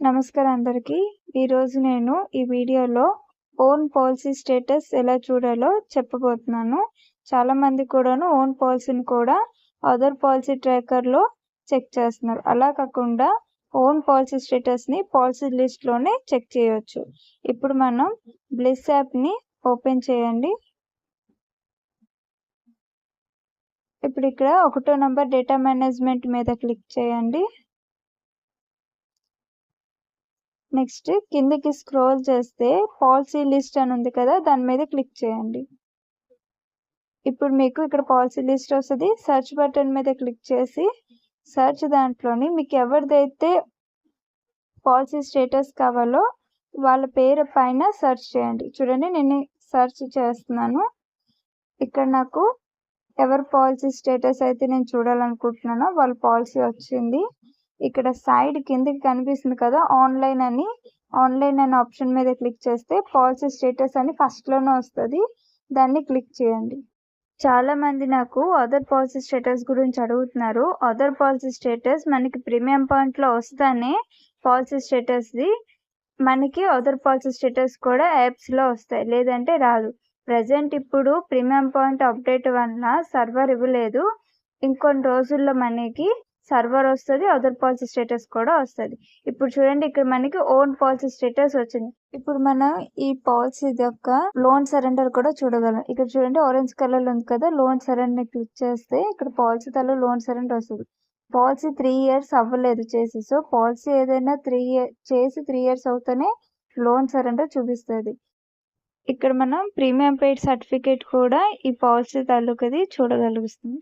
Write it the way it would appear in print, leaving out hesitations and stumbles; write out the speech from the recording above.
నమస్కారం అందరికీ. ఈరోజు నేను ఈ వీడియోలో ఓన్ పాలసీ స్టేటస్ ఎలా చూడాలో చెప్పబోతున్నాను. చాలామంది కూడాను ఓన్ పాలసీని కూడా అదర్ పాలసీ ట్రాకర్‌లో చెక్ చేస్తున్నారు. అలా కాకుండా ఓన్ పాలసీ స్టేటస్‌ని పాలసీ లిస్ట్‌లోనే చెక్ చేయొచ్చు. ఇప్పుడు మనం బ్లిస్ యాప్‌ని ఓపెన్ చేయండి. ఇప్పుడు ఇక్కడ 1వ నంబర్ డేటా మేనేజ్మెంట్ మీద క్లిక్ చేయండి. నెక్స్ట్ కిందకి స్క్రోల్ చేస్తే పాలసీ లిస్ట్ అని ఉంది కదా, దాని మీద క్లిక్ చేయండి. ఇప్పుడు మీకు ఇక్కడ పాలసీ లిస్ట్ వస్తుంది. సెర్చ్ బటన్ మీద క్లిక్ చేసి సెర్చ్ దాంట్లోని మీకు ఎవరిదైతే పాలసీ స్టేటస్ కావాలో వాళ్ళ పేరు పైన సెర్చ్ చేయండి. చూడండి, నేను సెర్చ్ చేస్తున్నాను. ఇక్కడ నాకు ఎవరి పాలసీ స్టేటస్ అయితే నేను చూడాలనుకుంటున్నానో వాళ్ళ పాలసీ వచ్చింది. ఇక్కడ సైడ్ కిందకి కనిపిస్తుంది కదా, ఆన్లైన్ అనే ఆప్షన్ మీద క్లిక్ చేస్తే పాలసీ స్టేటస్ అని ఫస్ట్లోనే వస్తుంది. దాన్ని క్లిక్ చేయండి. చాలామంది నాకు అదర్ పాలసీ స్టేటస్ గురించి అడుగుతున్నారు. అదర్ పాలసీ స్టేటస్ మనకి ప్రీమియం పాయింట్లో వస్తానే పాలసీ స్టేటస్ది మనకి అదర్ పాలసీ స్టేటస్ కూడా యాప్స్లో వస్తాయి, లేదంటే రాదు. ప్రజెంట్ ఇప్పుడు ప్రీమియం పాయింట్ అప్డేట్ వల్ల సర్వర్ ఇవ్వలేదు. ఇంకొన్ని రోజుల్లో మనకి సర్వర్ వస్తుంది, అదర్ పాలసీ స్టేటస్ కూడా వస్తుంది. ఇప్పుడు చూడండి, ఇక్కడ మనకి ఓన్ పాలసీ స్టేటస్ వచ్చింది. ఇప్పుడు మనం ఈ పాలసీ యొక్క లోన్ సరెండర్ కూడా చూడగలం. ఇక్కడ చూడండి, ఆరెంజ్ కలర్ ఉంది కదా, లోన్ సరెండర్ క్లిక్ చేస్తే ఇక్కడ పాలసీ తల లోన్ సరెండర్ వస్తుంది. పాలసీ 3 ఇయర్స్ అవ్వలేదు చేసి. సో పాలసీ ఏదైనా 3 ఇయర్స్ అవుతూనే లోన్ సరెండర్ చూపిస్తుంది. ఇక్కడ మనం ప్రీమియం పెయిడ్ సర్టిఫికేట్ కూడా ఈ పాలసీ తాలూకది చూడగలుగుతుంది.